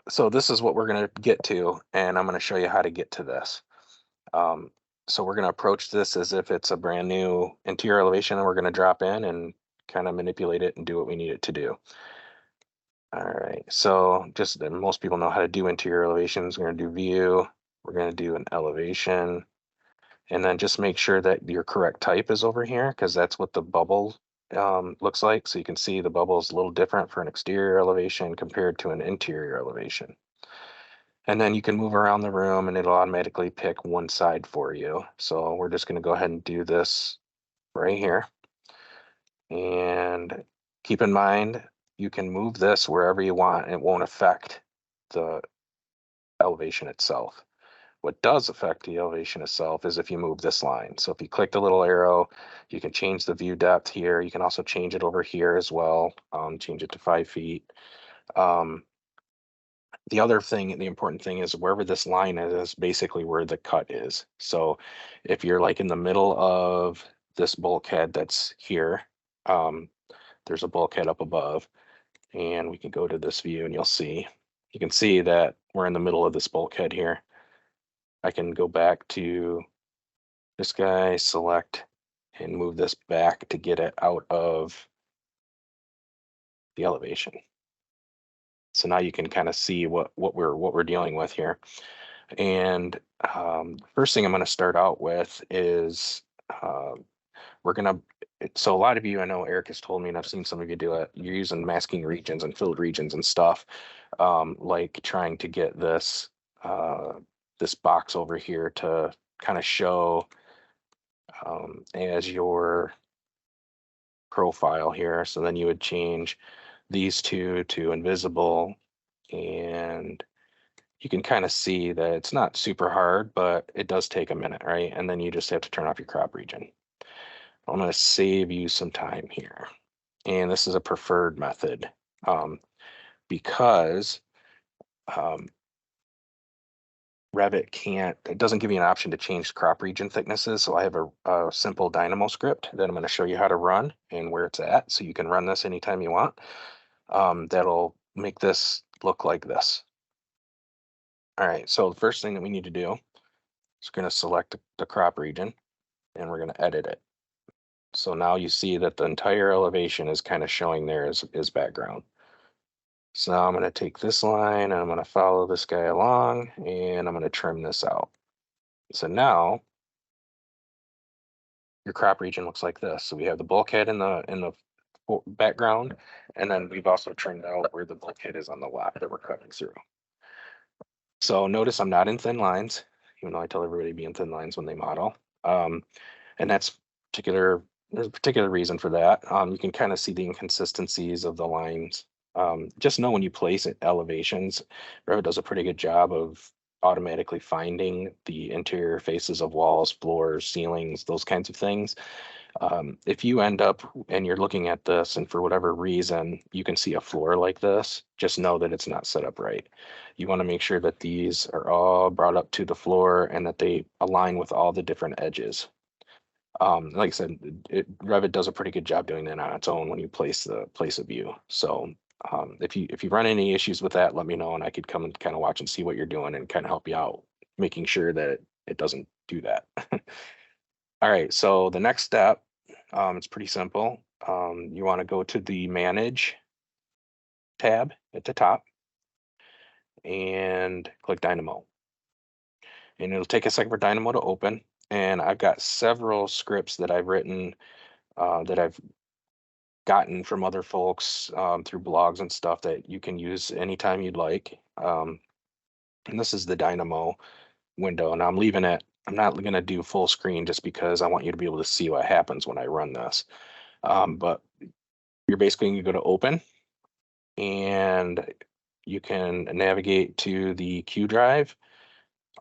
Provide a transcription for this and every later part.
so this is what we're going to get to, and I'm going to show you how to get to this. Um, so we're going to approach this as if it's a brand new interior elevation, and we're going to drop in and kind of manipulate it and do what we need it to do. All right, so just that most people know how to do interior elevations. We're going to do view, we're going to do an elevation, and then just make sure that your correct type is over here because that's what the bubble looks like. So you can see the bubble is a little different for an exterior elevation compared to an interior elevation. And then you can move around the room and it'll automatically pick one side for you. So we're just going to go ahead and do this right here. And keep in mind, you can move this wherever you want. It won't affect the elevation itself. What does affect the elevation itself is if you move this line. So if you click the little arrow, you can change the view depth here. You can also change it over here as well, change it to 5 feet. The other thing, the important thing is wherever this line is basically where the cut is. So if you're like in the middle of this bulkhead that's here, there's a bulkhead up above, and we can go to this view and you can see that we're in the middle of this bulkhead here. I can go back to this guy, select, and move this back to get it out of the elevation. So now you can kind of see what we're dealing with here. And first thing I'm going to start out with is we're going to. So a lot of you, I know Eric has told me, and I've seen some of you do it. You're using masking regions and filled regions and stuff, like trying to get this this box over here to kind of show as your profile here. So then you would change these two to invisible, and you can kind of see that it's not super hard, but it does take a minute, right? And then you just have to turn off your crop region. I'm going to save you some time here. And this is a preferred method because Revit it doesn't give you an option to change crop region thicknesses. So I have a simple Dynamo script that I'm going to show you how to run and where it's at. So you can run this anytime you want. That'll make this look like this. All right, so the first thing that we need to do is going to select the crop region and we're going to edit it. So now you see that the entire elevation is kind of showing there as background. So now I'm going to take this line and I'm going to follow this guy along and I'm going to trim this out. So now your crop region looks like this. So we have the bulkhead in the background, and then we've also trimmed out where the bulkhead is on the lot that we're cutting through. So notice I'm not in thin lines, even though I tell everybody to be in thin lines when they model. And there's a particular reason for that. You can kind of see the inconsistencies of the lines. Just know when you place it elevations, Revit does a pretty good job of automatically finding the interior faces of walls, floors, ceilings, those kinds of things. If you end up and you're looking at this and for whatever reason you can see a floor like this, just know that it's not set up right. You want to make sure that these are all brought up to the floor and that they align with all the different edges. Like I said, Revit does a pretty good job doing that on its own when you place a view. So if you run any issues with that, let me know and I could come and kind of watch and see what you're doing and kind of help you out, making sure that it doesn't do that. All right, so the next step, it's pretty simple. You want to go to the Manage tab at the top and click Dynamo. And it'll take a second for Dynamo to open. And I've got several scripts that I've written that I've gotten from other folks through blogs and stuff that you can use anytime you'd like. And this is the Dynamo window, and I'm leaving it. I'm not going to do full screen just because I want you to be able to see what happens when I run this. But you're basically going to go to Open, and you can navigate to the Q Drive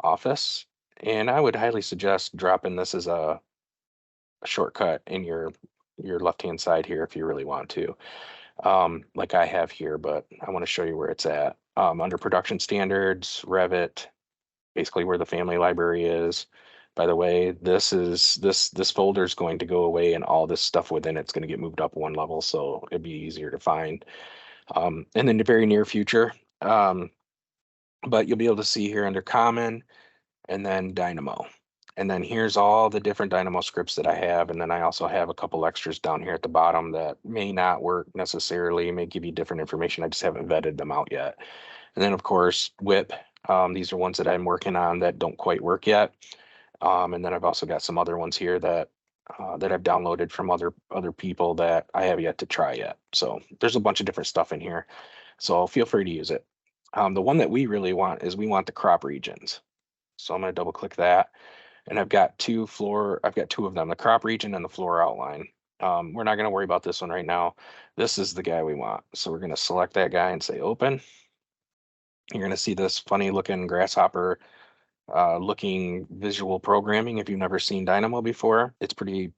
Office. And I would highly suggest dropping this as a shortcut in your left-hand side here if you really want to, like I have here, but I want to show you where it's at. Under Production Standards, Revit, basically where the family library is. By the way, this folder is going to go away and all this stuff within it's going to get moved up one level, so it'd be easier to find. And in the very near future, but you'll be able to see here under common and then Dynamo. And then here's all the different Dynamo scripts that I have. And then I also have a couple extras down here at the bottom that may not work necessarily, may give you different information. I just haven't vetted them out yet. And then of course, WIP. These are ones that I'm working on that don't quite work yet. And then I've also got some other ones here that that I've downloaded from other people that I have yet to try yet. So there's a bunch of different stuff in here. So feel free to use it. The one that we really want is we want the crop regions. So I'm going to double click that. And I've got two of them, the crop region and the floor outline. We're not going to worry about this one right now. This is the guy we want. So we're going to select that guy and say open. You're going to see this funny looking grasshopper looking visual programming. If you've never seen Dynamo before, it's pretty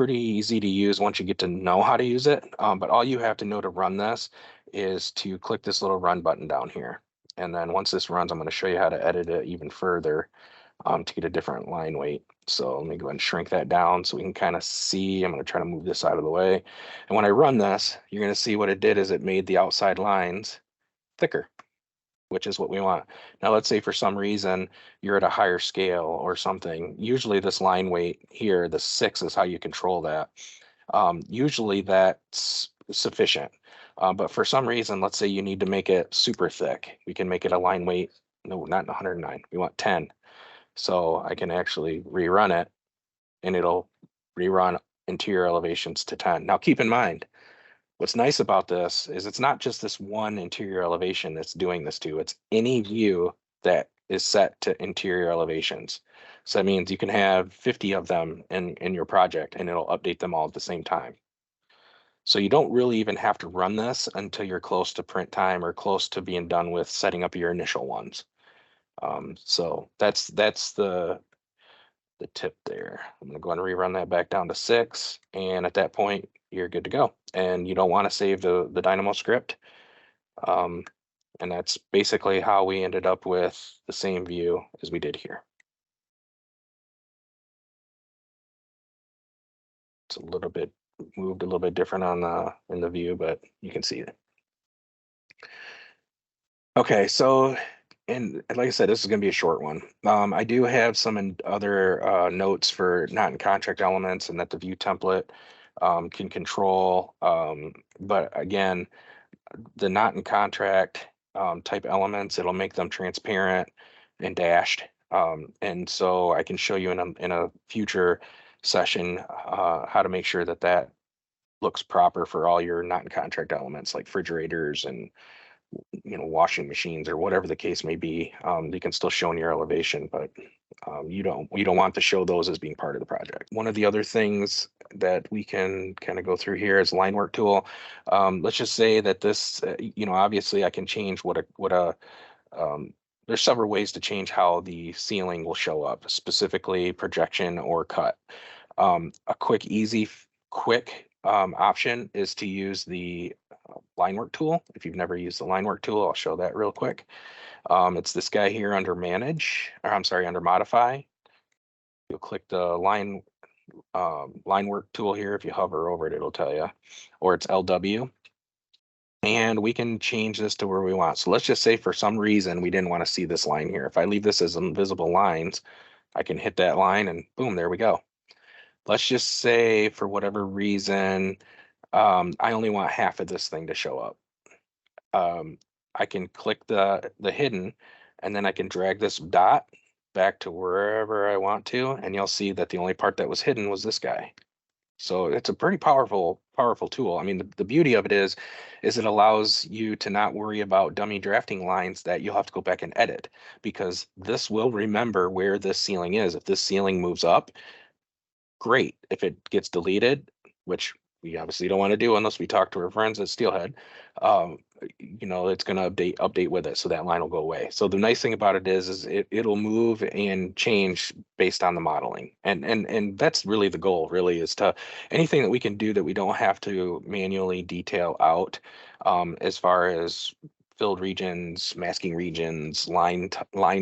easy to use once you get to know how to use it. But all you have to know to run this is to click this little run button down here. And then once this runs, I'm going to show you how to edit it even further to get a different line weight. So let me go ahead and shrink that down so we can kind of see. I'm going to try to move this out of the way. And when I run this, you're going to see what it did is it made the outside lines thicker, which is what we want. Now, let's say for some reason you're at a higher scale or something. Usually this line weight here, the 6 is how you control that. Usually that's sufficient. But for some reason, let's say you need to make it super thick. We can make it a line weight. No, not 109. We want 10. So I can actually rerun it and it'll rerun interior elevations to 10. Now keep in mind, what's nice about this is it's not just this one interior elevation that's doing this to, it's any view that is set to interior elevations. So that means you can have 50 of them in your project and it'll update them all at the same time. So you don't really even have to run this until you're close to print time or close to being done with setting up your initial ones. So that's the tip there. I'm going to go ahead and rerun that back down to 6. And at that point, you're good to go. And you don't want to save the Dynamo script. And that's basically how we ended up with the same view as we did here. It's a little bit moved a little bit different on in the view, but you can see it. Okay, so and like I said, this is going to be a short one. I do have some other notes for not in contract elements and that the view template can control. But again, the not in contract type elements, it'll make them transparent and dashed. And so I can show you in a future session how to make sure that that looks proper for all your not in contract elements like refrigerators and washing machines or whatever the case may be. You can still show in your elevation, but you don't want to show those as being part of the project. One of the other things that we can kind of go through here is Linework Tool. Let's just say that this, obviously I can change there's several ways to change how the ceiling will show up, specifically projection or cut. A quick, easy, quick option is to use the Linework tool. If you've never used the Linework tool, I'll show that real quick. It's this guy here under manage, or I'm sorry, under modify. You'll click the Linework tool here. If you hover over it, it'll tell you, or it's LW. And we can change this to where we want. So let's just say for some reason we didn't want to see this line here. If I leave this as invisible lines, I can hit that line and boom, there we go. Let's just say for whatever reason, I only want half of this thing to show up. I can click the hidden and then I can drag this dot back to wherever I want to, and you'll see that the only part that was hidden was this guy. So it's a pretty powerful tool. I mean, the beauty of it is it allows you to not worry about dummy drafting lines that you'll have to go back and edit, because this will remember where this ceiling is. If this ceiling moves up, great. If it gets deleted, which we obviously don't want to do unless we talk to our friends at Steelhead, it's going to update with it, so that line will go away. So the nice thing about it is it'll move and change based on the modeling, and that's really the goal. Really, is to anything that we can do that we don't have to manually detail out, as far as filled regions, masking regions, line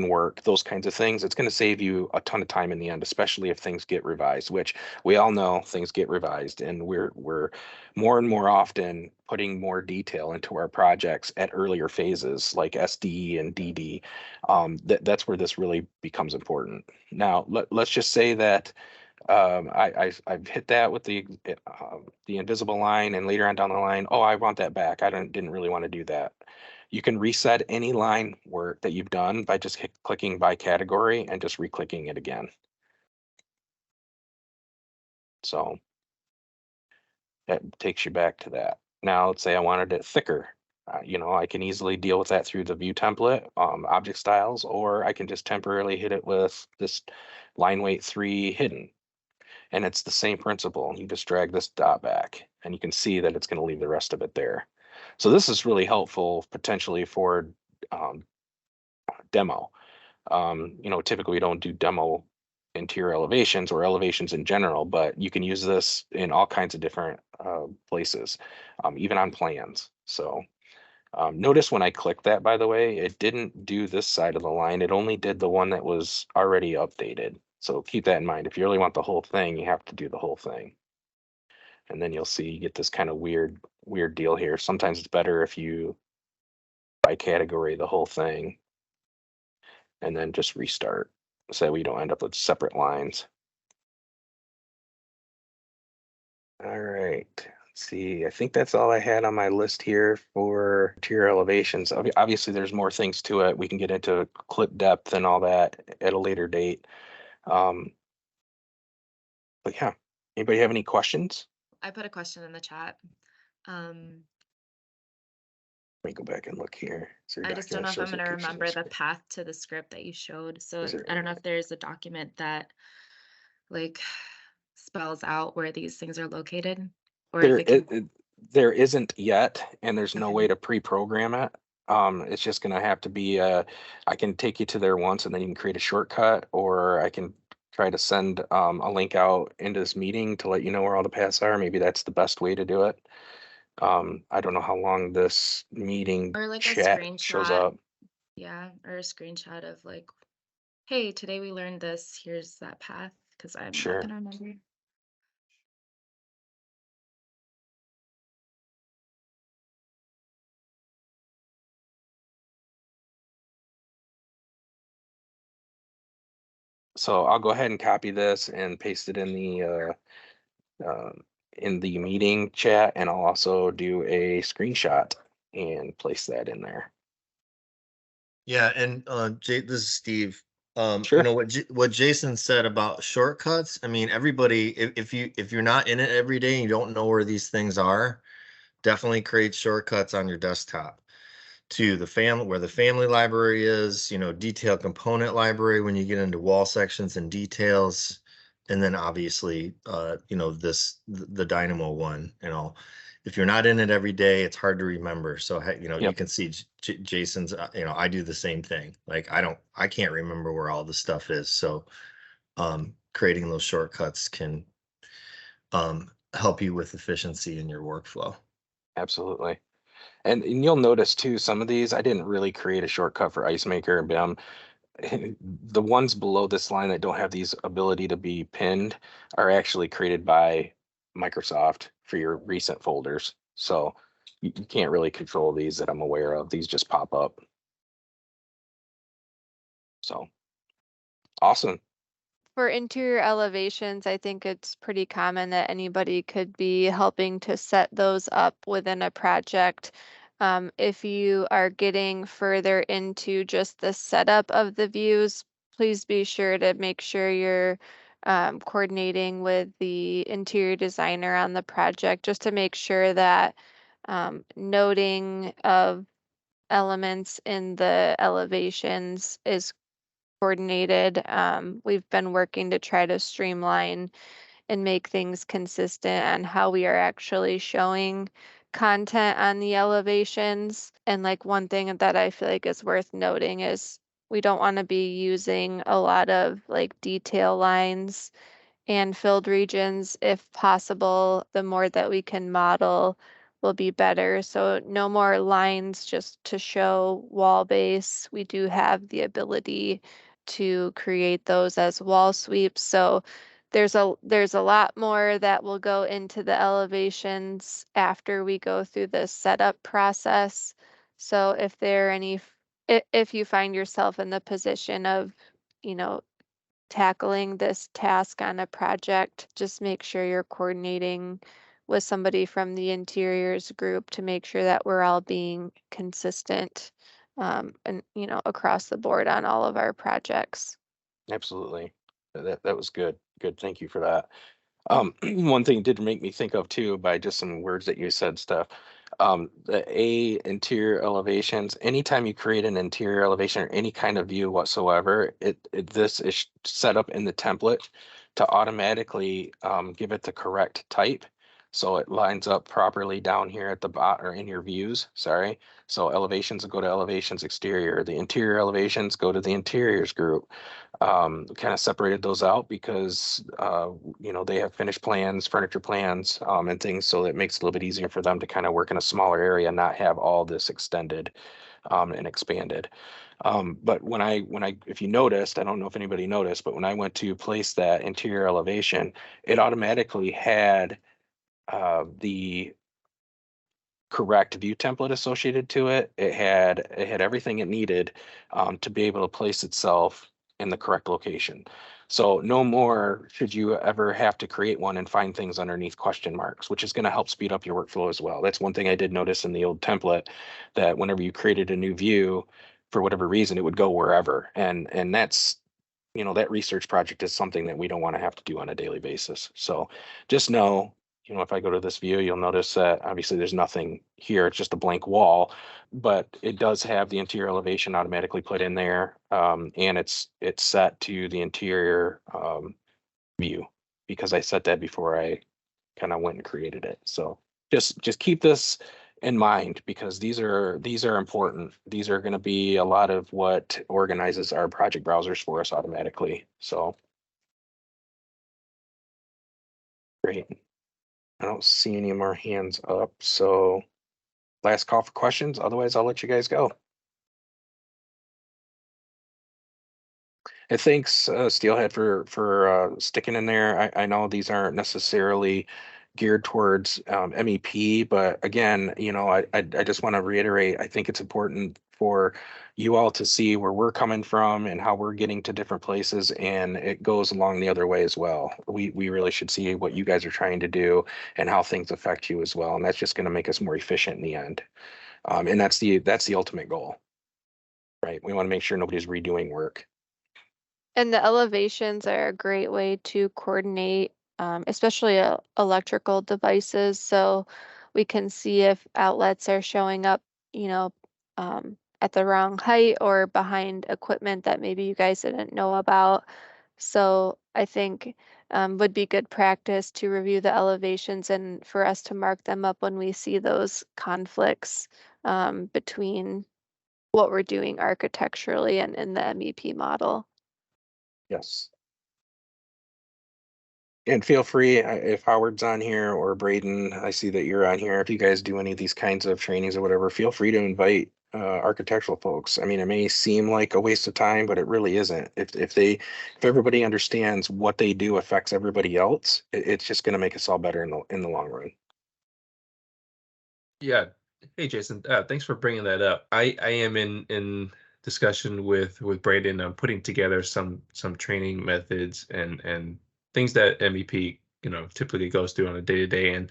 work, those kinds of things. It's going to save you a ton of time in the end, especially if things get revised, which we all know things get revised, and we're more and more often putting more detail into our projects at earlier phases like SD and DD. That's where this really becomes important. Now, let's just say that I've hit that with the invisible line, and later on down the line, oh, I want that back. I didn't really want to do that. You can reset any line work that you've done by just clicking by category and just re-clicking it again. So that takes you back to that. Now, let's say I wanted it thicker. I can easily deal with that through the view template, object styles, or I can just temporarily hit it with this line weight 3 hidden. And it's the same principle. You just drag this dot back and you can see that it's going to leave the rest of it there. So this is really helpful potentially for um, demo. Typically we don't do demo interior elevations or elevations in general, but you can use this in all kinds of different places, even on plans. So notice when I clicked that, by the way, it didn't do this side of the line. It only did the one that was already updated. So keep that in mind. If you really want the whole thing, you have to do the whole thing. And then you'll see you get this kind of weird deal here. Sometimes it's better if you by category the whole thing and then just restart so that we don't end up with separate lines. All right. Let's see. I think that's all I had on my list here for interior elevations. Obviously, there's more things to it. We can get into clip depth and all that at a later date. But yeah, anybody have any questions? I put a question in the chat. Let me go back and look here. I just don't know if I'm going to remember the path to the script that you showed. So I don't know if there's a document that like spells out where these things are located, or if it can. There isn't yet, and there's no Okay. way to pre-program it. It's just going to have to be, I can take you to there once and then you can create a shortcut, or I can try to send a link out into this meeting to let you know where all the paths are. Maybe that's the best way to do it. I don't know how long this meeting Or like a chat shows screenshot. up. Yeah, or a screenshot of like, hey, today we learned this. Here's that path, because I'm not Sure. gonna remember. So I'll go ahead and copy this and paste it in the meeting chat, and I'll also do a screenshot and place that in there. Yeah, and this is Steve. Sure. What Jason said about shortcuts. I mean, everybody, if you're not in it every day and you don't know where these things are, definitely create shortcuts on your desktop to the family, where the family library is, detail component library when you get into wall sections and details, and then obviously the Dynamo one. If you're not in it every day, it's hard to remember. So you Yep. can see Jason's, I do the same thing. Like I can't remember where all the stuff is. So creating those shortcuts can help you with efficiency in your workflow. Absolutely. And you'll notice too, some of these, I didn't really create a shortcut for Ice Maker and BIM. The ones below this line that don't have these ability to be pinned are actually created by Microsoft for your recent folders. So you can't really control these that I'm aware of. These just pop up. So awesome. For interior elevations, I think it's pretty common that anybody could be helping to set those up within a project. If you are getting further into just the setup of the views, please be sure to make sure you're coordinating with the interior designer on the project just to make sure that noting of elements in the elevations is coordinated. We've been working to try to streamline and make things consistent on how we are actually showing content on the elevations. And like one thing that I feel like is worth noting is we don't want to be using a lot of like detail lines and filled regions if possible. The more that we can model will be better. So no more lines just to show wall base. We do have the ability to create those as wall sweeps. So there's a lot more that will go into the elevations after we go through the setup process. So if there are any, if you find yourself in the position of, you know, tackling this task on a project, just make sure you're coordinating with somebody from the interiors group to make sure that we're all being consistent, and, you know, across the board on all of our projects. Absolutely. That was good. Good. Thank you for that. One thing it did make me think of too, by just some words that you said, Steph. The interior elevations. Anytime you create an interior elevation or any kind of view whatsoever, this is set up in the template to automatically give it the correct type. So it lines up properly down here at the bottom or in your views. Sorry. So elevations go to elevations exterior. The interior elevations go to the interiors group. Kind of separated those out because you know, they have finished plans, furniture plans, and things, so it makes it a little bit easier for them to kind of work in a smaller area and not have all this extended and expanded. But if you noticed, I don't know if anybody noticed, but when I went to place that interior elevation, it automatically had the correct view template associated to it. It had everything it needed to be able to place itself in the correct location. So no more should you ever have to create one and find things underneath question marks, which is going to help speed up your workflow as well. That's one thing I did notice in the old template, that whenever you created a new view, for whatever reason, it would go wherever. And that's, you know, that research project is something that we don't want to have to do on a daily basis. So just know, you know, if I go to this view, you'll notice that obviously there's nothing here. It's just a blank wall, but it does have the interior elevation automatically put in there. And it's set to the interior view because I set that before I kind of went and created it. So just keep this in mind, because these are important. These are going to be a lot of what organizes our project browsers for us automatically. So great. I don't see any more hands up, so last call for questions. Otherwise, I'll let you guys go. And thanks, Steelhead, for sticking in there. I know these aren't necessarily geared towards MEP, but again, you know, I just want to reiterate, I think it's important for you all to see where we're coming from and how we're getting to different places, and it goes along the other way as well. We really should see what you guys are trying to do and how things affect you as well, and that's just going to make us more efficient in the end. And that's the ultimate goal, right? We want to make sure nobody's redoing work. And the elevations are a great way to coordinate, especially electrical devices. So we can see if outlets are showing up, you know, at the wrong height or behind equipment that maybe you guys didn't know about. So I think would be good practice to review the elevations and for us to mark them up when we see those conflicts between what we're doing architecturally and in the MEP model. Yes. And feel free, if Howard's on here or Braden, I see that you're on here. If you guys do any of these kinds of trainings or whatever, feel free to invite architectural folks. I mean, it may seem like a waste of time, but it really isn't. If everybody understands what they do affects everybody else, it's just going to make us all better in the long run. Yeah. Hey, Jason. Thanks for bringing that up. I am in discussion with Braden. I'm putting together some training methods and things that MEP, you know, typically goes through on a day-to-day. And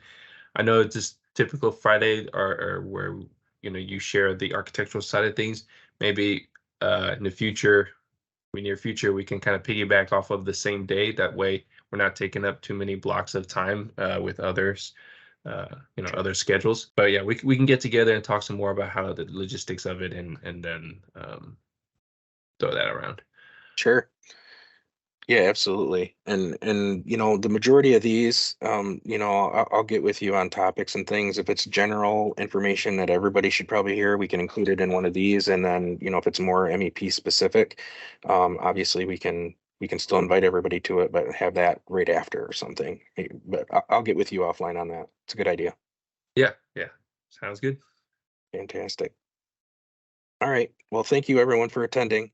I know it's just typical Friday or where, you know, you share the architectural side of things. Maybe in the future, near future, we can kind of piggyback off of the same day. That way we're not taking up too many blocks of time with others, you know, other schedules. But yeah, we can get together and talk some more about how the logistics of it, and then throw that around. Sure. Yeah, absolutely. And you know, the majority of these, you know, I'll get with you on topics and things. If it's general information that everybody should probably hear, we can include it in one of these. And then, you know, if it's more MEP specific, obviously we can still invite everybody to it, but have that right after or something. But I'll get with you offline on that. It's a good idea. Yeah, Sounds good. Fantastic. All right. Well, thank you everyone for attending.